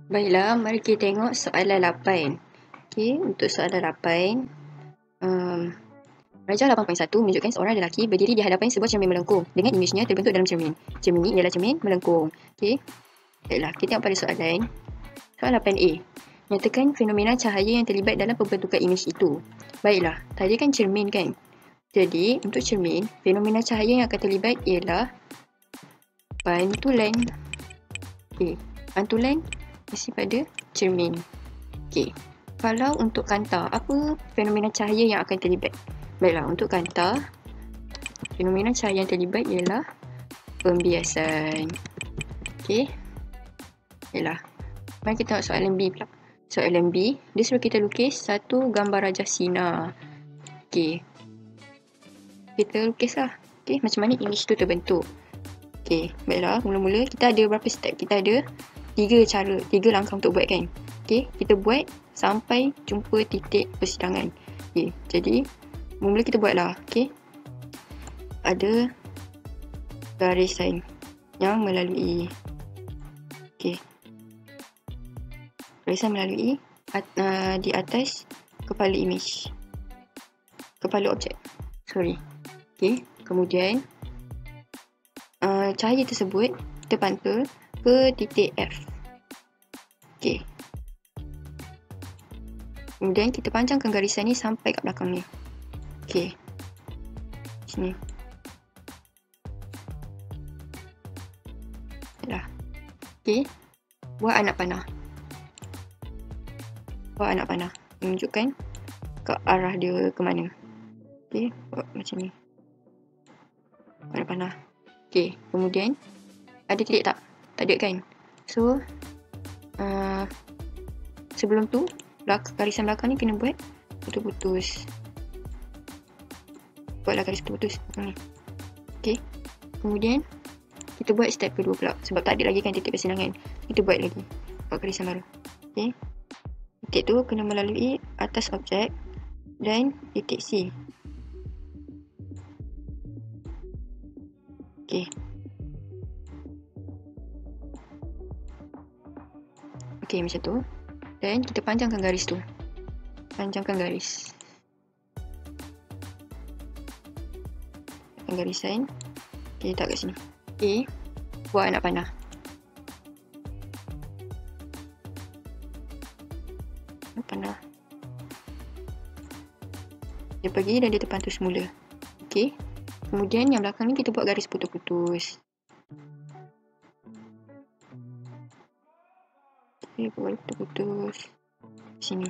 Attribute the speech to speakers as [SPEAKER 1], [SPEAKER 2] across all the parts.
[SPEAKER 1] Baiklah, mari kita tengok soalan 8. Okey, untuk soalan 8, Rajah 8.1 menunjukkan seorang lelaki berdiri di hadapan sebuah cermin melengkung dengan imejnya terbentuk dalam cermin. Cermin ini ialah cermin melengkung. Okey. Baiklah, kita tengok pada soalan. Soalan 8A. Nyatakan fenomena cahaya yang terlibat dalam pembentukan imej itu. Baiklah, tadi kan cermin kan? Jadi, untuk cermin, fenomena cahaya yang akan terlibat ialah pantulan. Okey, pantulan mesti pada cermin. Okey. Kalau untuk kantar, apa fenomena cahaya yang akan terlibat? Baiklah, untuk kantar, fenomena cahaya yang terlibat ialah pembiasan. Okey. Baiklah. Mari kita tengok soalan B pula. Soalan B, dia suruh kita lukis satu gambar rajah sinar. Okey. Kita lukislah. Okey, macam mana imej tu terbentuk. Okey, baiklah. Mula-mula kita ada berapa step? Kita ada 3 langkah untuk buat kan. Okey, kita buat sampai jumpa titik persidangan. Okey, jadi mula-mula kita buatlah. Okey. Ada garisan yang melalui. Okey. Garisan melalui di atas kepala imej. Kepala objek. Sorry. Okey, kemudian cahaya tersebut kita pantul ke titik F. Okey. Kemudian kita panjangkan garisan ni sampai kat belakang ni. Okey. Sini. Dah. Okey. Buat anak panah. Buat anak panah. Menunjukkan ke arah dia ke mana. Okey. Buat macam ni. Buat anak panah. Okey. Kemudian ada titik tak? Tak ada kan? So, sebelum tu, garisan belakang ni kena buat putus-putus. Buatlah garis putus-putus. Okey. Kemudian, kita buat step kedua pula. Sebab tak ada lagi kan titik persidangan. Kita buat lagi. Buat garisan baru. Okey. Titik tu kena melalui atas objek dan titik C. Okey. Okey, macam tu. Dan kita panjangkan garis tu. Panjangkan garis. Garisan. Okey, letak kat sini. Okey. Buat anak panah. Anak panah. Dia pergi dan dia terpantul semula. Okey. Kemudian yang belakang ni kita buat garis putus-putus. Okey, buat garis putus-putus. Sini.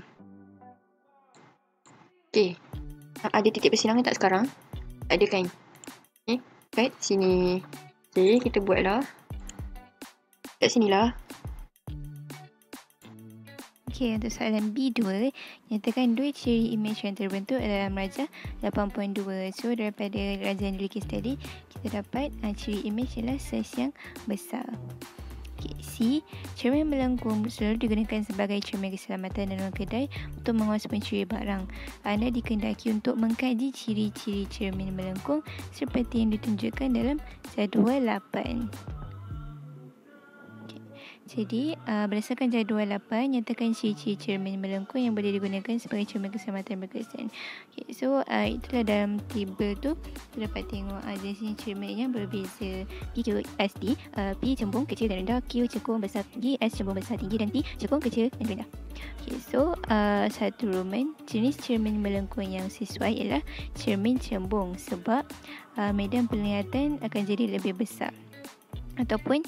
[SPEAKER 1] Okey. Ada titik persidangan tak sekarang? Tak ada kan? Okey. Kat sini. Okey, kita buatlah. Kat sinilah.
[SPEAKER 2] Okey, untuk soalan B2, nyatakan dua ciri imej yang terbentuk dalam rajah 8.2. So, daripada rajah yang dilukis tadi, kita dapat ciri imej ialah saiz yang besar. Okay, C. Cermin melengkung selalu digunakan sebagai cermin keselamatan dalam kedai untuk menguas pencuri barang. Anda dikendaki untuk mengkaji ciri-ciri cermin melengkung seperti yang ditunjukkan dalam jadual 8. Jadi, berdasarkan jadual 8, nyatakan ciri-ciri cermin melengkung yang boleh digunakan sebagai cermin keselamatan berkesan. Okay, so, itulah dalam table tu, kita dapat tengok jenis cermin yang berbeza. P, Q, S, T. P cembung, kecil dan rendah. Q cekung, besar, tinggi. S cembung, besar, tinggi. Dan T cekung, kecil dan rendah. Okay, so, satu Roman, jenis cermin melengkung yang sesuai ialah cermin cembung sebab medan penglihatan akan jadi lebih besar. Ataupun,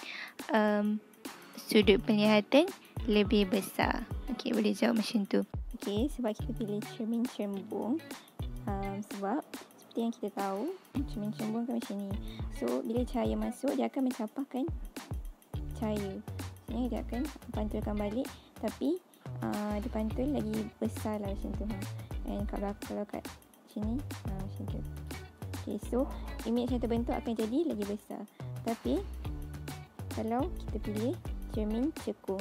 [SPEAKER 2] sudut penglihatan lebih besar. Okey, boleh jawab macam tu. Okey, sebab kita pilih cermin cembung. Sebab seperti yang kita tahu, cermin cembung kan macam ni. So, bila cahaya masuk, dia akan mencapahkan cahaya. Maksudnya dia akan pantulkan balik, tapi dipantul lagi besar lah macam tu. And kalau kat sini, macam tu. Okey, so imej yang terbentuk akan jadi lagi besar. Tapi kalau kita pilih cermin cekung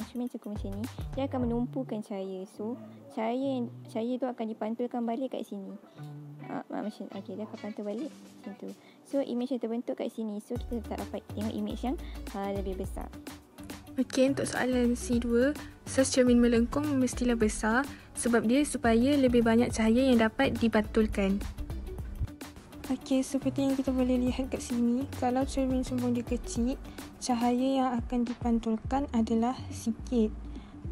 [SPEAKER 2] macam ni, dia akan menumpukan cahaya. So, cahaya tu akan dipantulkan balik kat sini. Macam okey, dia akan pantul balik macam tu. So, imej yang terbentuk kat sini. So, kita tak dapat tengok imej yang lebih besar.
[SPEAKER 3] Okey, untuk soalan C2, saiz cermin melengkung mestilah besar sebab dia supaya lebih banyak cahaya yang dapat dipantulkan. Okey, seperti yang kita boleh lihat kat sini, kalau cermin cembung dia kecil, cahaya yang akan dipantulkan adalah sikit.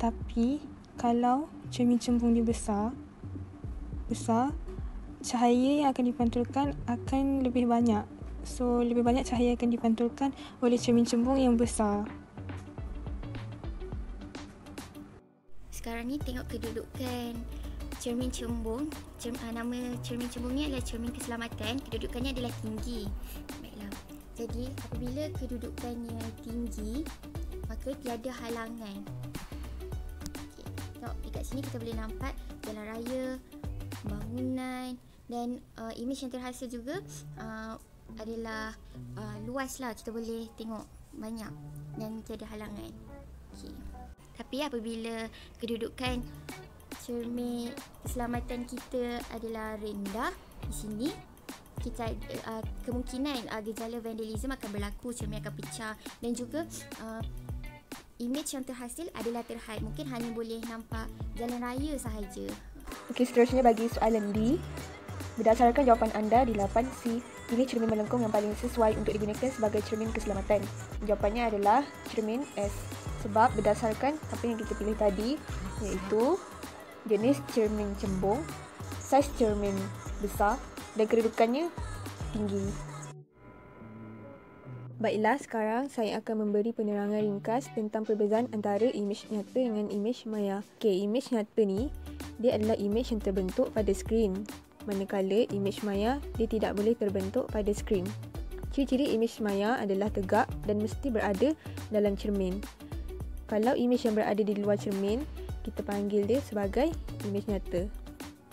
[SPEAKER 3] Tapi kalau cermin cembung dia besar, cahaya yang akan dipantulkan akan lebih banyak. So, lebih banyak cahaya akan dipantulkan oleh cermin cembung yang besar.
[SPEAKER 2] Sekarang ni tengok kedudukan cermin cembung. Nama cermin cembung ni adalah cermin keselamatan. Kedudukannya adalah tinggi. Baiklah. Jadi apabila kedudukannya tinggi, maka tiada halangan. Okay. Tengok dekat sini kita boleh nampak jalan raya, bangunan dan imej yang terhasil juga adalah luas lah. Kita boleh tengok banyak dan tiada halangan. Okay. Tapi apabila kedudukan cermin keselamatan kita adalah rendah, di sini kita kemungkinan gejala vandalisme akan berlaku, cermin akan pecah dan juga imej yang terhasil adalah terhad. Mungkin hanya boleh nampak jalan raya sahaja.
[SPEAKER 4] Okey, seterusnya bagi soalan D. Berdasarkan jawapan anda di 8C, pilih cermin melengkung yang paling sesuai untuk digunakan sebagai cermin keselamatan. Jawapannya adalah cermin S. Sebab berdasarkan apa yang kita pilih tadi, iaitu jenis cermin cembung, saiz cermin besar dan kedudukannya tinggi. Baiklah, sekarang saya akan memberi penerangan ringkas tentang perbezaan antara imej nyata dengan imej maya. Okey, imej nyata ni, dia adalah imej yang terbentuk pada skrin. Manakala imej maya, dia tidak boleh terbentuk pada skrin. Ciri-ciri imej maya adalah tegak dan mesti berada dalam cermin. Kalau imej yang berada di luar cermin, kita panggil dia sebagai imej nyata.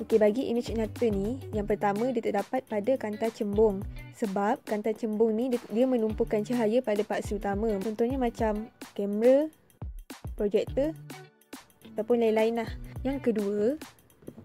[SPEAKER 4] Okey, bagi imej nyata ni, yang pertama dia terdapat pada kantar cembung. Sebab kantar cembung ni dia menumpukan cahaya pada paksi utama. Contohnya macam kamera, projektor ataupun lain-lain lah. Yang kedua,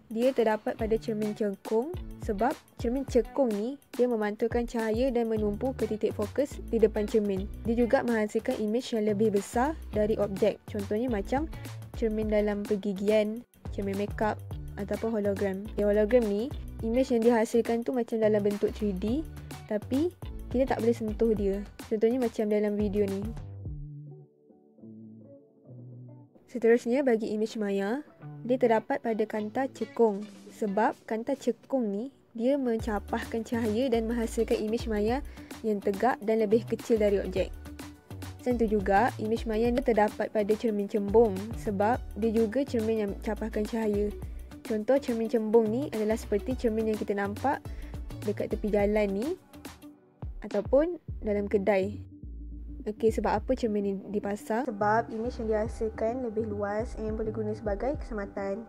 [SPEAKER 4] dia terdapat pada cermin cekung. Sebab cermin cekung ni dia memantulkan cahaya dan menumpu ke titik fokus di depan cermin. Dia juga menghasilkan imej yang lebih besar dari objek. Contohnya macam cermin dalam pergigian, cermin makeup ataupun hologram. Hologram ni, imej yang dihasilkan tu macam dalam bentuk 3D tapi kita tak boleh sentuh dia. Contohnya macam dalam video ni. Seterusnya bagi imej maya, dia terdapat pada kantar cekung. Sebab kantar cekung ni dia mencapahkan cahaya dan menghasilkan imej maya yang tegak dan lebih kecil dari objek. Selain itu juga, imej maya ni terdapat pada cermin cembung sebab dia juga cermin yang mencapahkan cahaya. Contoh cermin cembung ni adalah seperti cermin yang kita nampak dekat tepi jalan ni ataupun dalam kedai. Okey, sebab apa cermin ni dipasang? Sebab imej yang dihasilkan lebih luas yang boleh guna sebagai keselamatan.